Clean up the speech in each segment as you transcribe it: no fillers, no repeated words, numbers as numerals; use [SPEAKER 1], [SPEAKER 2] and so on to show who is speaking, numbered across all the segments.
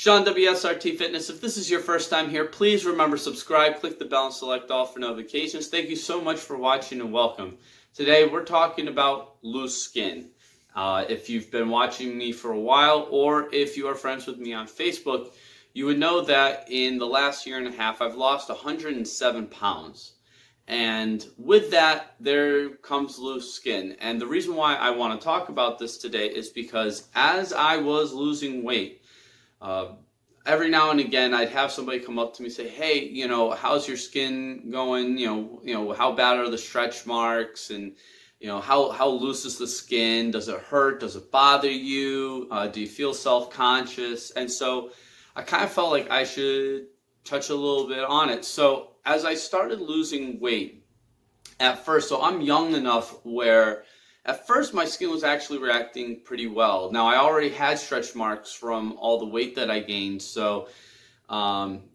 [SPEAKER 1] Sean, WSRT Fitness. If this is your first time here, please remember subscribe, click the bell, and select all for notifications. Thank you so much for watching and welcome. Today we're talking about loose skin. If you've been watching me for a while, or if you are friends with me on Facebook, you would know that in the last year and a half I've lost 107 pounds. And with that, there comes loose skin. And the reason why I want to talk about this today is because as I was losing weight, every now and again, I'd have somebody come up to me and say, "Hey, how's your skin going? How bad are the stretch marks? And how loose is the skin? Does it hurt? Does it bother you? Do you feel self-conscious?" And so I kind of felt like I should touch a little bit on it. So as I started losing weight at first, so I'm young enough where at first my skin was actually reacting pretty well. Now I already had stretch marks from all the weight that I gained, so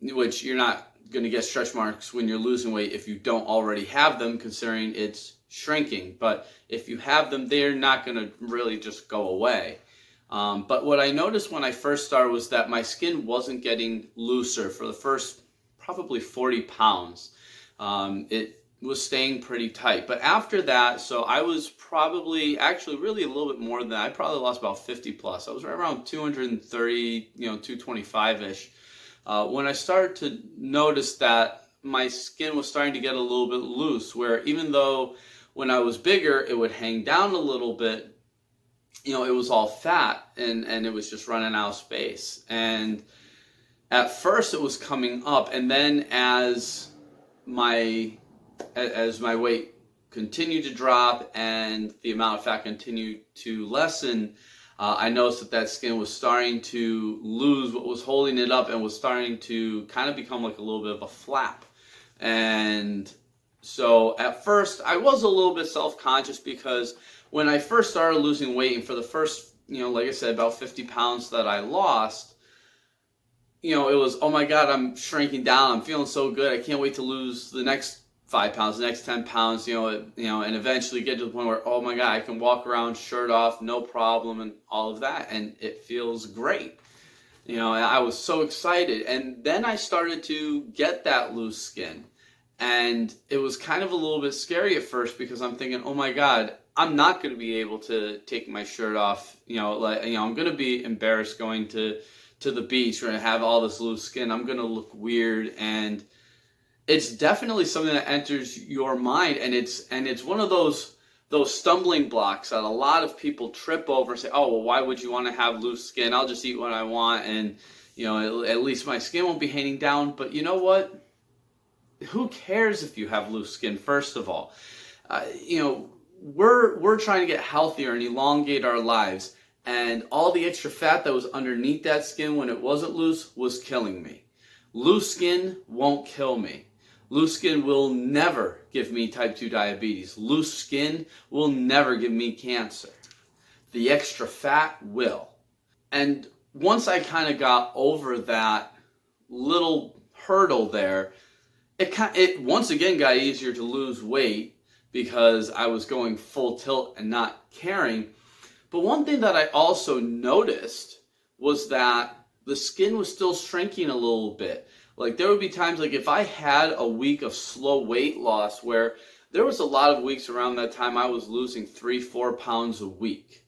[SPEAKER 1] which you're not going to get stretch marks when you're losing weight if you don't already have them, considering it's shrinking. But if you have them, they're not going to really just go away. But what I noticed when I first started was that my skin wasn't getting looser for the first probably 40 pounds. It was staying pretty tight. But after that, so I was probably actually really a little bit more than that. I probably lost about 50 plus. I was right around 230, 225-ish. When I started to notice that my skin was starting to get a little bit loose, where even though when I was bigger, it would hang down a little bit, it was all fat and it was just running out of space. And at first it was coming up, and then as my weight continued to drop and the amount of fat continued to lessen, I noticed that skin was starting to lose what was holding it up and was starting to kind of become like a little bit of a flap. And so at first I was a little bit self-conscious, because when I first started losing weight, and for the first, like I said, about 50 pounds that I lost, it was, oh my God, I'm shrinking down. I'm feeling so good. I can't wait to lose the next 5 pounds, the next 10 pounds, and eventually get to the point where, oh my God, I can walk around shirt off, no problem, and all of that. And it feels great. I was so excited. And then I started to get that loose skin. And it was kind of a little bit scary at first, because I'm thinking, oh my God, I'm not going to be able to take my shirt off. I'm going to be embarrassed going to the beach where I have all this loose skin. I'm going to look weird. And it's definitely something that enters your mind, and it's one of those stumbling blocks that a lot of people trip over and say, oh, well, why would you want to have loose skin? I'll just eat what I want, and at least my skin won't be hanging down. But you know what? Who cares if you have loose skin? First of all, we're trying to get healthier and elongate our lives, and all the extra fat that was underneath that skin when it wasn't loose was killing me. Loose skin won't kill me. Loose skin will never give me type 2 diabetes. Loose skin will never give me cancer. The extra fat will. And once I kind of got over that little hurdle there, it once again got easier to lose weight, because I was going full tilt and not caring. But one thing that I also noticed was that the skin was still shrinking a little bit. Like there would be times, like if I had a week of slow weight loss, where there was a lot of weeks around that time I was losing 3-4 pounds a week.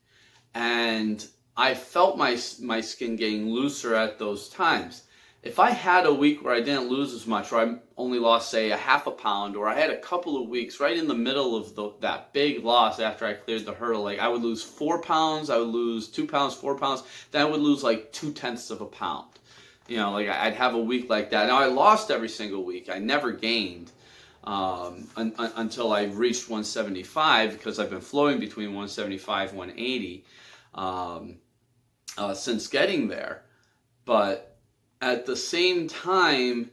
[SPEAKER 1] And I felt my skin getting looser at those times. If I had a week where I didn't lose as much, or I only lost, say, a half a pound, or I had a couple of weeks right in the middle of that big loss after I cleared the hurdle, like I would lose 4 pounds, I would lose 2 pounds, 4 pounds, then I would lose like 0.2 of a pound. Like I'd have a week like that. Now I lost every single week. I never gained until I reached 175, because I've been floating between 175 and 180 since getting there. But at the same time,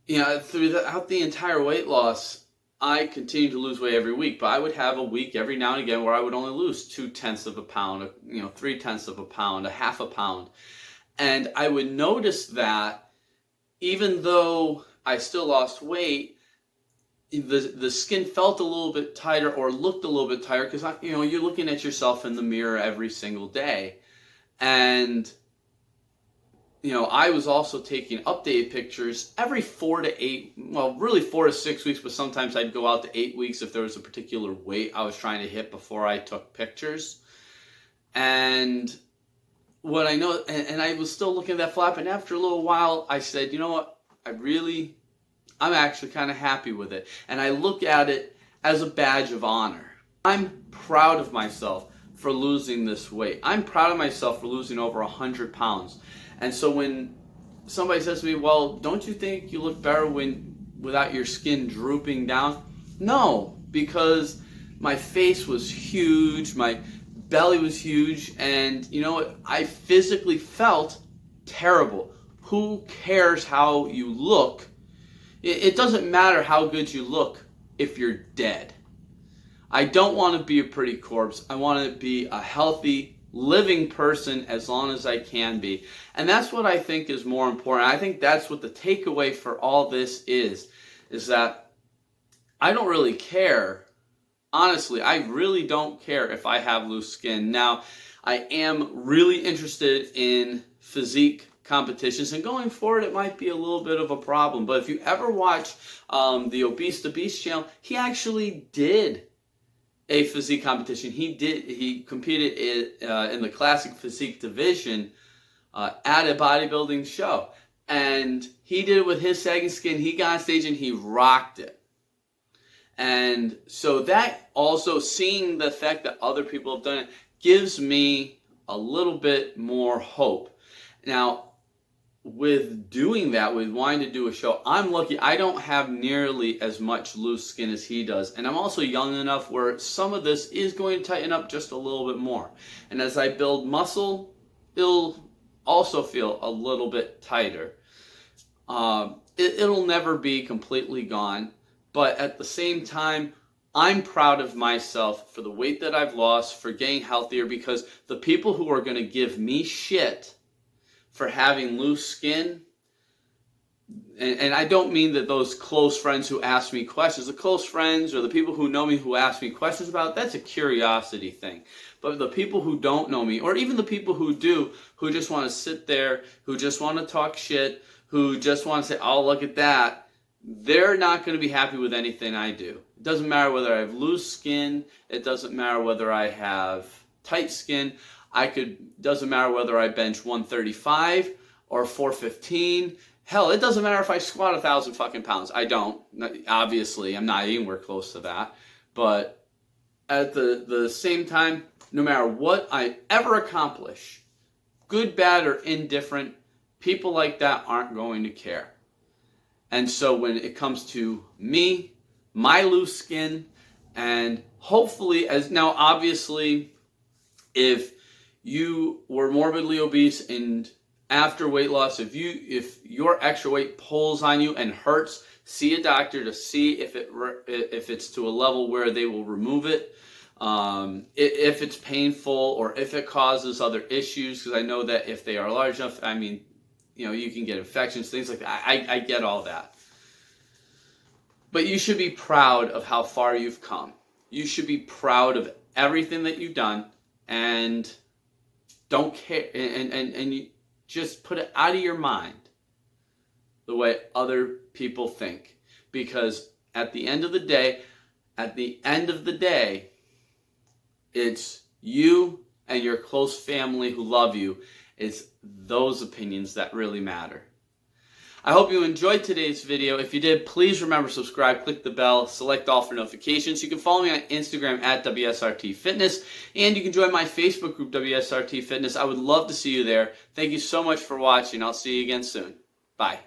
[SPEAKER 1] throughout the entire weight loss, I continued to lose weight every week. But I would have a week every now and again where I would only lose 0.2 of a pound, 0.3 of a pound, a half a pound. And I would notice that even though I still lost weight, the skin felt a little bit tighter, or looked a little bit tighter, because you're looking at yourself in the mirror every single day. And I was also taking updated pictures every 4 to 8, well, really 4 to 6 weeks, but sometimes I'd go out to 8 weeks if there was a particular weight I was trying to hit before I took pictures. And what I know, and I was still looking at that flap, and after a little while, I said, you know what, I'm actually kind of happy with it. And I look at it as a badge of honor. I'm proud of myself for losing this weight. I'm proud of myself for losing over 100 pounds. And so when somebody says to me, well, don't you think you look better without your skin drooping down? No, because my face was huge, my belly was huge, and you know what? I physically felt terrible. Who cares how you look? It doesn't matter how good you look if you're dead. I don't want to be a pretty corpse. I want to be a healthy, living person as long as I can be. And that's what I think is more important. I think that's what the takeaway for all this is that I don't really care. Honestly, I really don't care if I have loose skin. Now, I am really interested in physique competitions, and going forward it might be a little bit of a problem. But if you ever watch the Obese to Beast channel, he actually did a physique competition. He competed in the classic physique division at a bodybuilding show, and he did it with his sagging skin. He got on stage and he rocked it. And so that also, seeing the fact that other people have done it, gives me a little bit more hope. Now, with doing that, with wanting to do a show, I'm lucky I don't have nearly as much loose skin as he does. And I'm also young enough where some of this is going to tighten up just a little bit more. And as I build muscle, it'll also feel a little bit tighter. It'll never be completely gone. But at the same time, I'm proud of myself for the weight that I've lost, for getting healthier, because the people who are going to give me shit for having loose skin, and I don't mean that those close friends who ask me questions, the close friends or the people who know me who ask me questions about it, that's a curiosity thing. But the people who don't know me, or even the people who do, who just want to sit there, who just want to talk shit, who just want to say, oh, look at that, they're not going to be happy with anything I do. It doesn't matter whether I have loose skin. It doesn't matter whether I have tight skin. Doesn't matter whether I bench 135 or 415. Hell, it doesn't matter if I squat 1,000 fucking pounds. I don't. Obviously, I'm not anywhere close to that. But at the same time, no matter what I ever accomplish, good, bad, or indifferent, people like that aren't going to care. And so when it comes to me, my loose skin, and hopefully, now obviously, if you were morbidly obese and after weight loss, if your extra weight pulls on you and hurts, see a doctor to see if it's to a level where they will remove it. If it's painful or if it causes other issues, because I know that if they are large enough, I mean, you can get infections, things like that. I get all that. But you should be proud of how far you've come. You should be proud of everything that you've done, and don't care, and you just put it out of your mind the way other people think. Because at the end of the day, it's you and your close family who love you. It's those opinions that really matter. I hope you enjoyed today's video. If you did, please remember to subscribe, click the bell, select all for notifications. You can follow me on Instagram at WSRT Fitness, and you can join my Facebook group, WSRT Fitness. I would love to see you there. Thank you so much for watching. I'll see you again soon. Bye.